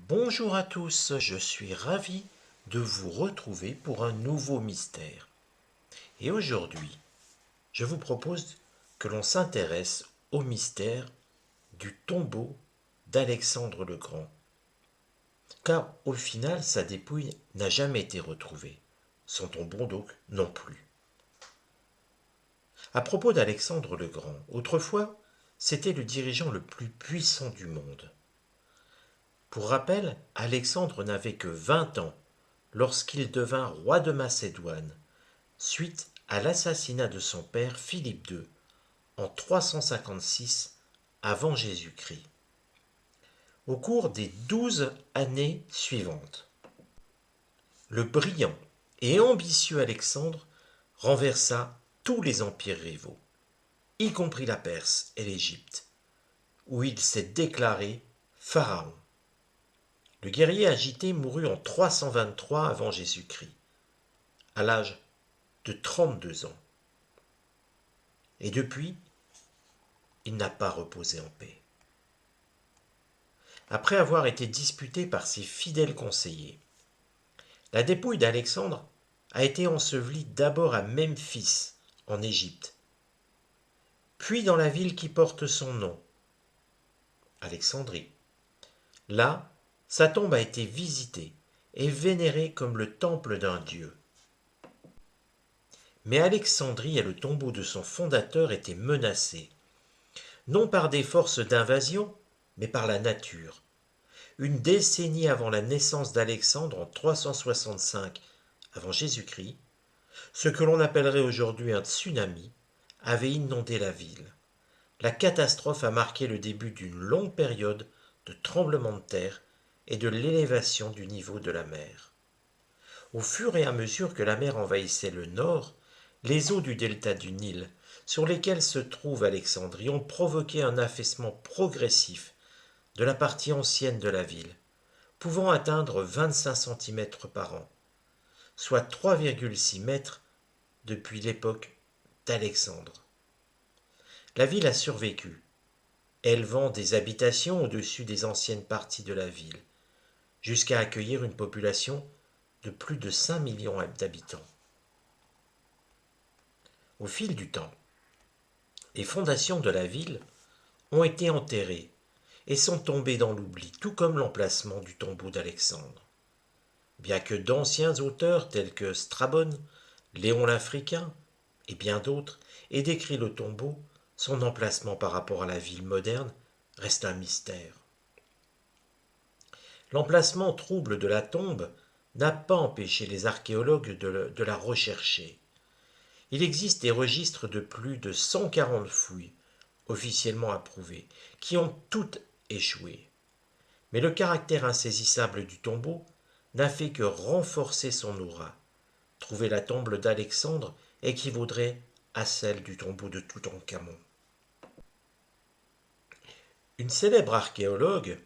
Bonjour à tous, je suis ravi de vous retrouver pour un nouveau mystère. Et aujourd'hui, je vous propose que l'on s'intéresse au mystère du tombeau d'Alexandre le Grand. Car au final, sa dépouille n'a jamais été retrouvée. Son tombeau donc non plus. À propos d'Alexandre le Grand, autrefois, c'était le dirigeant le plus puissant du monde. Pour rappel, Alexandre n'avait que 20 ans lorsqu'il devint roi de Macédoine, suite à l'assassinat de son père Philippe II en 356 avant Jésus-Christ. Au cours des 12 années suivantes, le brillant et ambitieux Alexandre renversa tous les empires rivaux, y compris la Perse et l'Égypte, où il s'est déclaré pharaon. Le guerrier agité mourut en 323 avant Jésus-Christ, à l'âge de 32 ans. Et depuis, il n'a pas reposé en paix. Après avoir été disputé par ses fidèles conseillers, la dépouille d'Alexandre a été ensevelie d'abord à Memphis, en Égypte, puis dans la ville qui porte son nom, Alexandrie. Là, sa tombe a été visitée et vénérée comme le temple d'un dieu. Mais Alexandrie et le tombeau de son fondateur étaient menacés, non par des forces d'invasion, mais par la nature. Une décennie avant la naissance d'Alexandre en 365 avant Jésus-Christ, ce que l'on appellerait aujourd'hui un tsunami avait inondé la ville. La catastrophe a marqué le début d'une longue période de tremblements de terre et de l'élévation du niveau de la mer. Au fur et à mesure que la mer envahissait le nord, les eaux du delta du Nil, sur lesquelles se trouve Alexandrie, ont provoqué un affaissement progressif de la partie ancienne de la ville, pouvant atteindre 25 cm par an, soit 3,6 mètres depuis l'époque d'Alexandre. La ville a survécu, élevant des habitations au-dessus des anciennes parties de la ville, jusqu'à accueillir une population de plus de 5 millions d'habitants. Au fil du temps, les fondations de la ville ont été enterrées et sont tombées dans l'oubli, tout comme l'emplacement du tombeau d'Alexandre. Bien que d'anciens auteurs tels que Strabon, Léon l'Africain et bien d'autres aient décrit le tombeau, son emplacement par rapport à la ville moderne reste un mystère. L'emplacement trouble de la tombe n'a pas empêché les archéologues de la rechercher. Il existe des registres de plus de 140 fouilles officiellement approuvées, qui ont toutes échoué. Mais le caractère insaisissable du tombeau n'a fait que renforcer son aura. Trouver la tombe d'Alexandre équivaudrait à celle du tombeau de Toutankhamon. Une célèbre archéologue,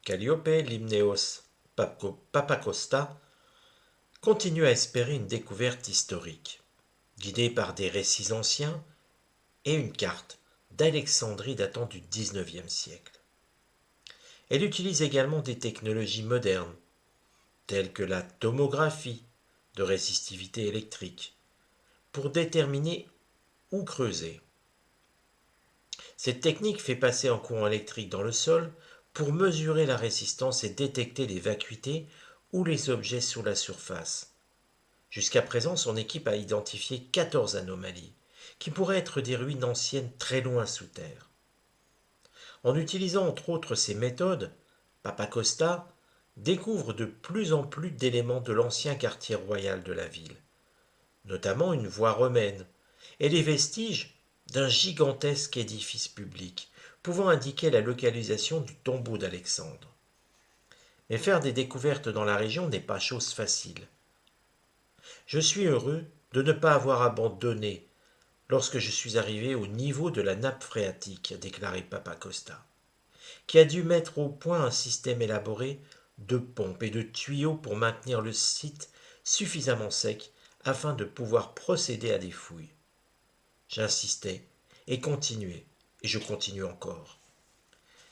Calliope Limnaeos Papacosta, continue à espérer une découverte historique, guidée par des récits anciens et une carte d'Alexandrie datant du XIXe siècle. Elle utilise également des technologies modernes, telles que la tomographie de résistivité électrique, pour déterminer où creuser. Cette technique fait passer un courant électrique dans le sol pour mesurer la résistance et détecter les vacuités ou les objets sous la surface. Jusqu'à présent, son équipe a identifié 14 anomalies, qui pourraient être des ruines anciennes très loin sous terre. En utilisant entre autres ces méthodes, Papacosta découvre de plus en plus d'éléments de l'ancien quartier royal de la ville, notamment une voie romaine, et les vestiges d'un gigantesque édifice public, pouvant indiquer la localisation du tombeau d'Alexandre. Mais faire des découvertes dans la région n'est pas chose facile. Je suis heureux de ne pas avoir abandonné lorsque je suis arrivé au niveau de la nappe phréatique, a déclaré Papacosta, qui a dû mettre au point un système élaboré de pompes et de tuyaux pour maintenir le site suffisamment sec afin de pouvoir procéder à des fouilles. J'insistais et continuais, et je continue encore.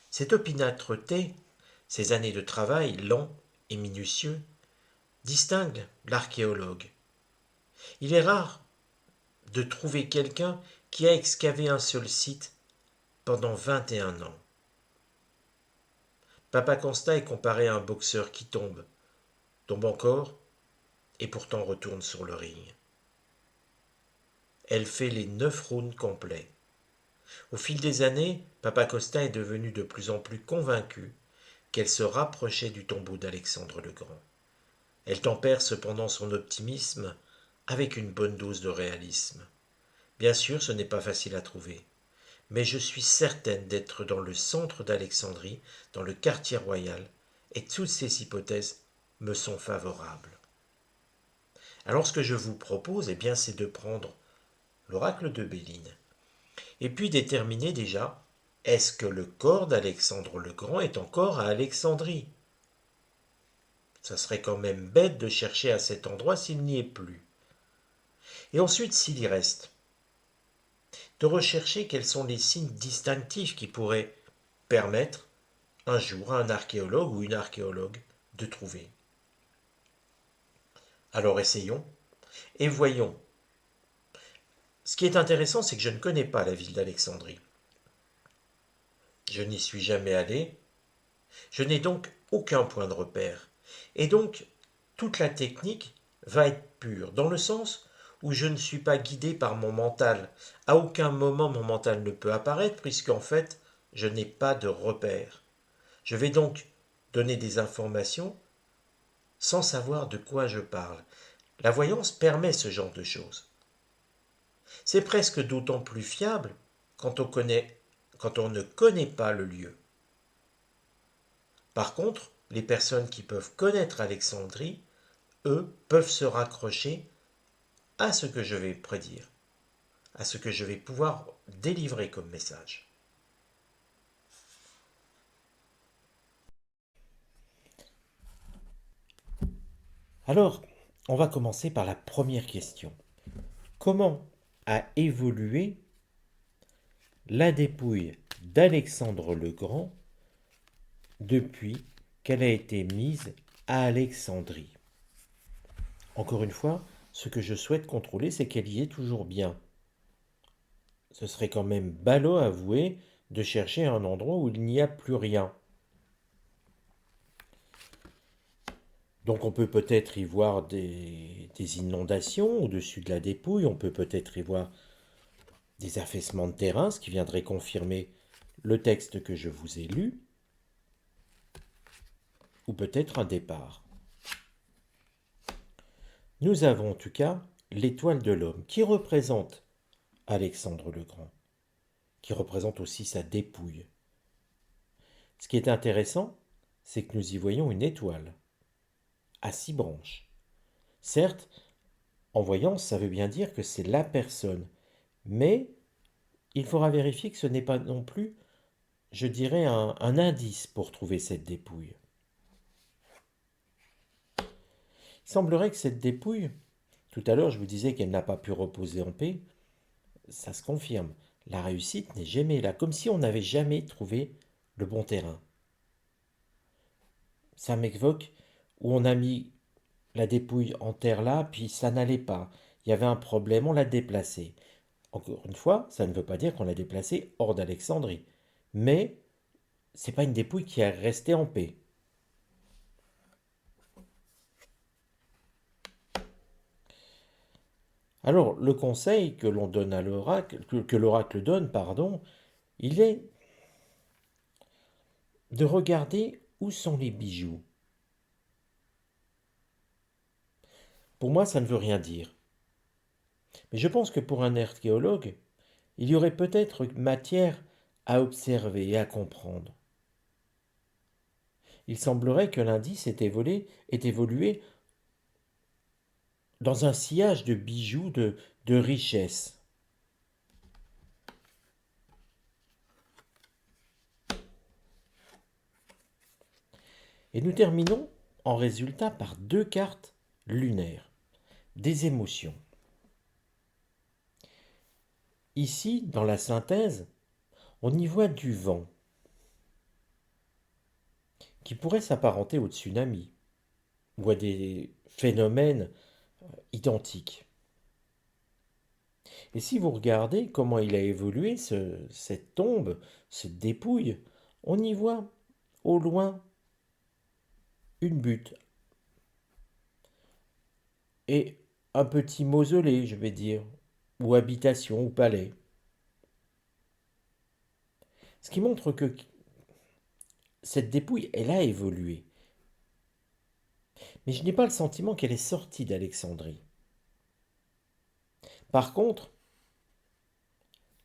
Cette opiniâtreté Ces années de travail lent et minutieux distinguent l'archéologue. Il est rare de trouver quelqu'un qui a excavé un seul site pendant 21 ans. Papa Consta est comparé à un boxeur qui tombe encore, et pourtant retourne sur le ring. Elle fait les 9 rounds complets. Au fil des années, Papa Costa est devenu de plus en plus convaincue qu'elle se rapprochait du tombeau d'Alexandre le Grand. Elle tempère cependant son optimisme avec une bonne dose de réalisme. Bien sûr, ce n'est pas facile à trouver, mais je suis certaine d'être dans le centre d'Alexandrie, dans le quartier royal, et toutes ces hypothèses me sont favorables. Alors ce que je vous propose, eh bien, c'est de prendre l'oracle de Béline, et puis déterminer déjà, est-ce que le corps d'Alexandre le Grand est encore à Alexandrie? Ça serait quand même bête de chercher à cet endroit s'il n'y est plus. Et ensuite, s'il y reste, de rechercher quels sont les signes distinctifs qui pourraient permettre un jour à un archéologue ou une archéologue de trouver. Alors essayons et voyons. Ce qui est intéressant, c'est que je ne connais pas la ville d'Alexandrie. Je n'y suis jamais allé. Je n'ai donc aucun point de repère. Et donc, toute la technique va être pure, dans le sens où je ne suis pas guidé par mon mental. À aucun moment mon mental ne peut apparaître, puisqu'en fait, je n'ai pas de repère. Je vais donc donner des informations sans savoir de quoi je parle. La voyance permet ce genre de choses. C'est presque d'autant plus fiable quand on ne connaît pas le lieu. Par contre, les personnes qui peuvent connaître Alexandrie, eux, peuvent se raccrocher à ce que je vais prédire, à ce que je vais pouvoir délivrer comme message. Alors, on va commencer par la première question. Comment a évolué la dépouille d'Alexandre le Grand depuis qu'elle a été mise à Alexandrie? Encore une fois, ce que je souhaite contrôler, c'est qu'elle y est toujours bien. Ce serait quand même ballot avoué de chercher un endroit où il n'y a plus rien. Donc on peut peut-être y voir des inondations au-dessus de la dépouille, on peut peut-être y voir des affaissements de terrain, ce qui viendrait confirmer le texte que je vous ai lu, ou peut-être un départ. Nous avons en tout cas l'étoile de l'homme, qui représente Alexandre le Grand, qui représente aussi sa dépouille. Ce qui est intéressant, c'est que nous y voyons une étoile, à 6 branches. Certes, en voyance, ça veut bien dire que c'est la personne, mais il faudra vérifier que ce n'est pas non plus, je dirais, un indice pour trouver cette dépouille. Il semblerait que cette dépouille, tout à l'heure je vous disais qu'elle n'a pas pu reposer en paix, ça se confirme. La réussite n'est jamais là, comme si on n'avait jamais trouvé le bon terrain. Ça m'évoque où on a mis la dépouille en terre là, puis ça n'allait pas. Il y avait un problème, on l'a déplacé. Encore une fois, ça ne veut pas dire qu'on l'a déplacé hors d'Alexandrie. Mais c'est pas une dépouille qui est restée en paix. Alors, le conseil que l'on donne à l'oracle, que l'oracle donne, pardon, il est de regarder où sont les bijoux. Pour moi, ça ne veut rien dire. Mais je pense que pour un archéologue, il y aurait peut-être matière à observer et à comprendre. Il semblerait que l'indice ait évolué dans un sillage de bijoux de richesse. Et nous terminons en résultat par 2 cartes lunaires, des émotions. Ici, dans la synthèse, on y voit du vent qui pourrait s'apparenter au tsunami ou à des phénomènes identiques. Et si vous regardez comment il a évolué, cette tombe, cette dépouille, on y voit au loin une butte et un petit mausolée, je vais dire, ou habitation ou palais. Ce qui montre que cette dépouille, elle a évolué. Mais je n'ai pas le sentiment qu'elle est sortie d'Alexandrie. Par contre,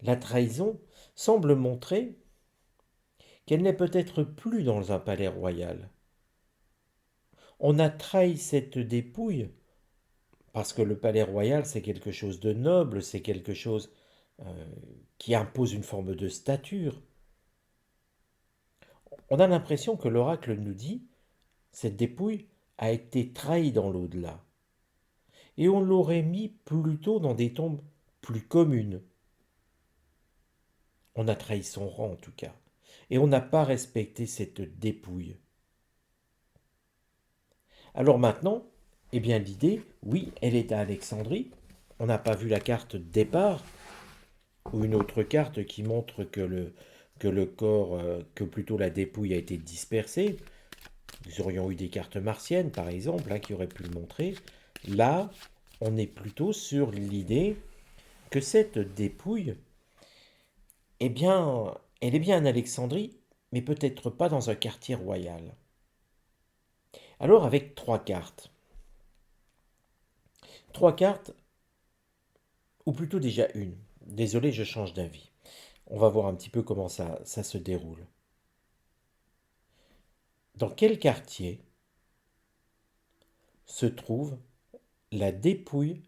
la trahison semble montrer qu'elle n'est peut-être plus dans un palais royal. On a trahi cette dépouille parce que le palais royal, c'est quelque chose de noble, c'est quelque chose euh, qui impose une forme de stature. On a l'impression que l'oracle nous dit, cette dépouille a été trahie dans l'au-delà. Et on l'aurait mis plutôt dans des tombes plus communes. On a trahi son rang en tout cas. Et on n'a pas respecté cette dépouille. Alors maintenant, eh bien l'idée, oui, elle est à Alexandrie. On n'a pas vu la carte de départ, ou une autre carte qui montre que le corps, que plutôt la dépouille a été dispersée. Nous aurions eu des cartes martiennes, par exemple, qui auraient pu le montrer. Là, on est plutôt sur l'idée que cette dépouille, eh bien, elle est bien en Alexandrie, mais peut-être pas dans un quartier royal. Alors, avec trois cartes. Trois cartes, ou plutôt déjà une. Désolé, je change d'avis. On va voir un petit peu comment ça se déroule. Dans quel quartier se trouve la dépouille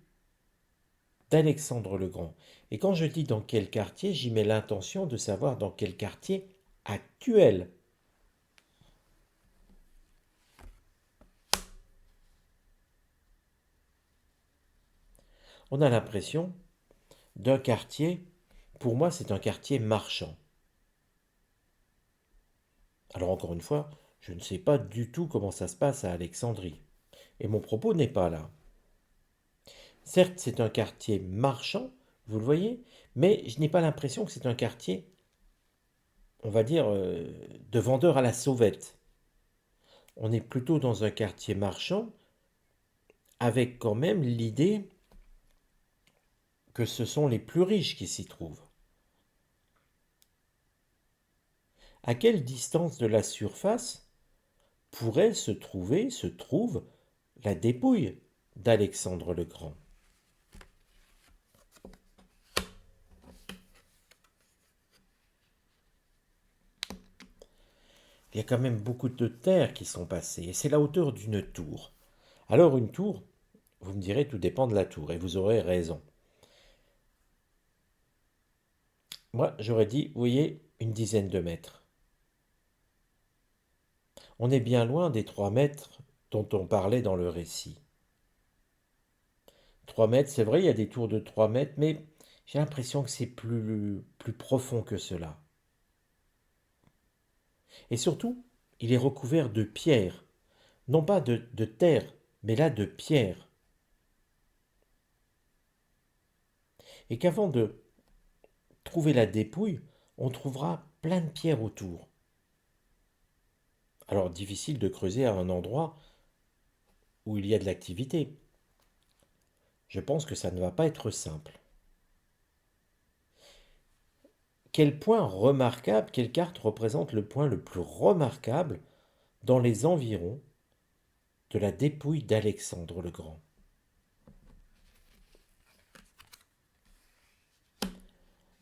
d'Alexandre le Grand? Et quand je dis dans quel quartier, j'y mets l'intention de savoir dans quel quartier actuel. On a l'impression d'un quartier, pour moi c'est un quartier marchand. Alors encore une fois, je ne sais pas du tout comment ça se passe à Alexandrie. Et mon propos n'est pas là. Certes, c'est un quartier marchand, vous le voyez, mais je n'ai pas l'impression que c'est un quartier, on va dire, de vendeurs à la sauvette. On est plutôt dans un quartier marchand avec quand même l'idée que ce sont les plus riches qui s'y trouvent. À quelle distance de la surface pourrait se trouve la dépouille d'Alexandre le Grand? Il y a quand même beaucoup de terres qui sont passées, et c'est la hauteur d'une tour. Alors une tour, vous me direz, tout dépend de la tour, et vous aurez raison. Moi, j'aurais dit, vous voyez, une dizaine de mètres. On est bien loin des 3 mètres dont on parlait dans le récit. 3 mètres, c'est vrai, il y a des tours de 3 mètres, mais j'ai l'impression que c'est plus profond que cela. Et surtout, il est recouvert de pierres, non pas de terre, mais là de pierres. Et qu'avant de trouver la dépouille, on trouvera plein de pierres autour. Alors difficile de creuser à un endroit où il y a de l'activité. Je pense que ça ne va pas être simple. Quel point remarquable, quelle carte représente le point le plus remarquable dans les environs de la dépouille d'Alexandre le Grand?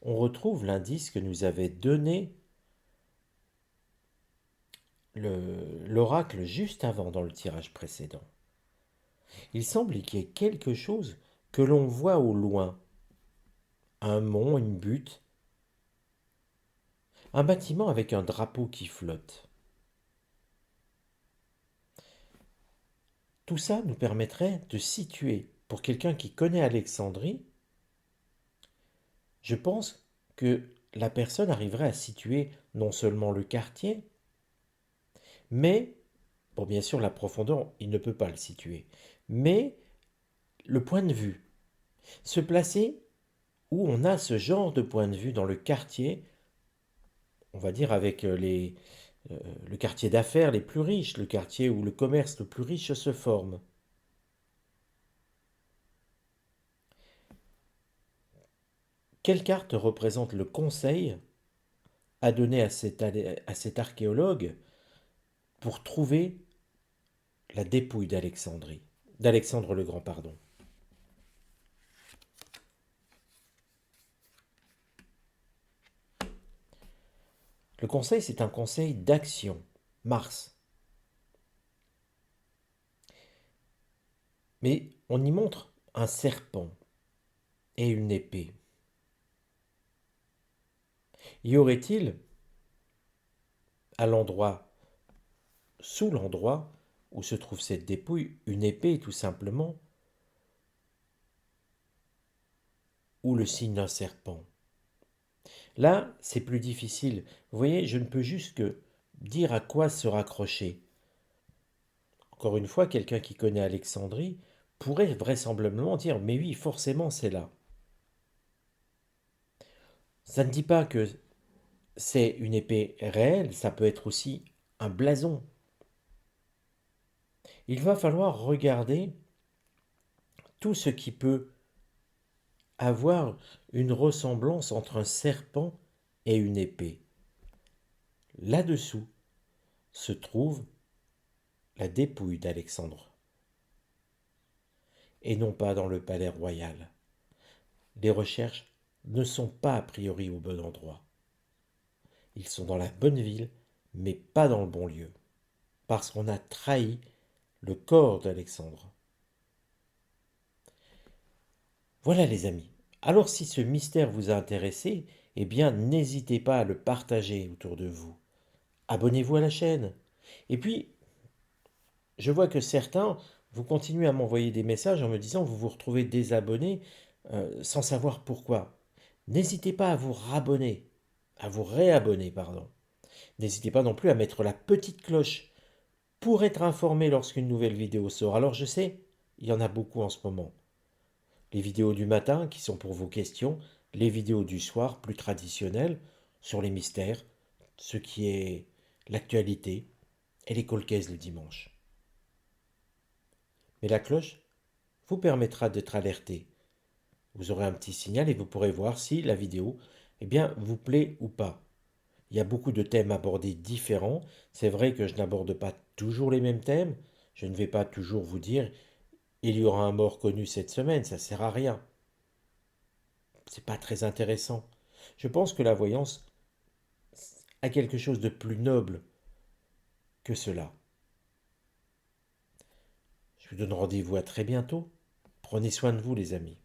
On retrouve l'indice que nous avait donné l'oracle juste avant dans le tirage précédent. Il semble qu'il y ait quelque chose que l'on voit au loin. Un mont, une butte, un bâtiment avec un drapeau qui flotte. Tout ça nous permettrait de situer, pour quelqu'un qui connaît Alexandrie, je pense que la personne arriverait à situer non seulement le quartier, Mais, bon, bien sûr, la profondeur, il ne peut pas le situer. Mais le point de vue, se placer où on a ce genre de point de vue dans le quartier, on va dire avec euh, le quartier d'affaires les plus riches, le quartier où le commerce le plus riche se forme. Quelle carte représente le conseil à donner à cet archéologue pour trouver la dépouille d'Alexandre le Grand, pardon. Le conseil, c'est un conseil d'action, Mars. Mais on y montre un serpent et une épée. Y aurait-il, à l'endroit, sous l'endroit où se trouve cette dépouille, une épée tout simplement, ou le signe d'un serpent? Là, c'est plus difficile. Vous voyez, je ne peux juste que dire à quoi se raccrocher. Encore une fois, quelqu'un qui connaît Alexandrie pourrait vraisemblablement dire, mais oui, forcément, c'est là. Ça ne dit pas que c'est une épée réelle, ça peut être aussi un blason. Il va falloir regarder tout ce qui peut avoir une ressemblance entre un serpent et une épée. Là-dessous se trouve la dépouille d'Alexandre, et non pas dans le palais royal. Les recherches ne sont pas a priori au bon endroit. Ils sont dans la bonne ville, mais pas dans le bon lieu, parce qu'on a trahi le corps d'Alexandre. Voilà les amis. Alors si ce mystère vous a intéressé, eh bien n'hésitez pas à le partager autour de vous. Abonnez-vous à la chaîne. Et puis, je vois que certains, vous continuez à m'envoyer des messages en me disant que vous vous retrouvez désabonné sans savoir pourquoi. N'hésitez pas à vous rabonner, à vous réabonner, pardon. N'hésitez pas non plus à mettre la petite cloche pour être informé lorsqu'une nouvelle vidéo sort. Alors je sais, il y en a beaucoup en ce moment. Les vidéos du matin qui sont pour vos questions, les vidéos du soir plus traditionnelles sur les mystères, ce qui est l'actualité, et les cold cases le dimanche. Mais la cloche vous permettra d'être alerté. Vous aurez un petit signal et vous pourrez voir si la vidéo vous plaît ou pas. Il y a beaucoup de thèmes abordés différents. C'est vrai que je n'aborde pas toujours les mêmes thèmes. Je ne vais pas toujours vous dire il y aura un mort connu cette semaine, ça sert à rien. C'est pas très intéressant. Je pense que la voyance a quelque chose de plus noble que cela. Je vous donne rendez-vous à très bientôt. Prenez soin de vous les amis.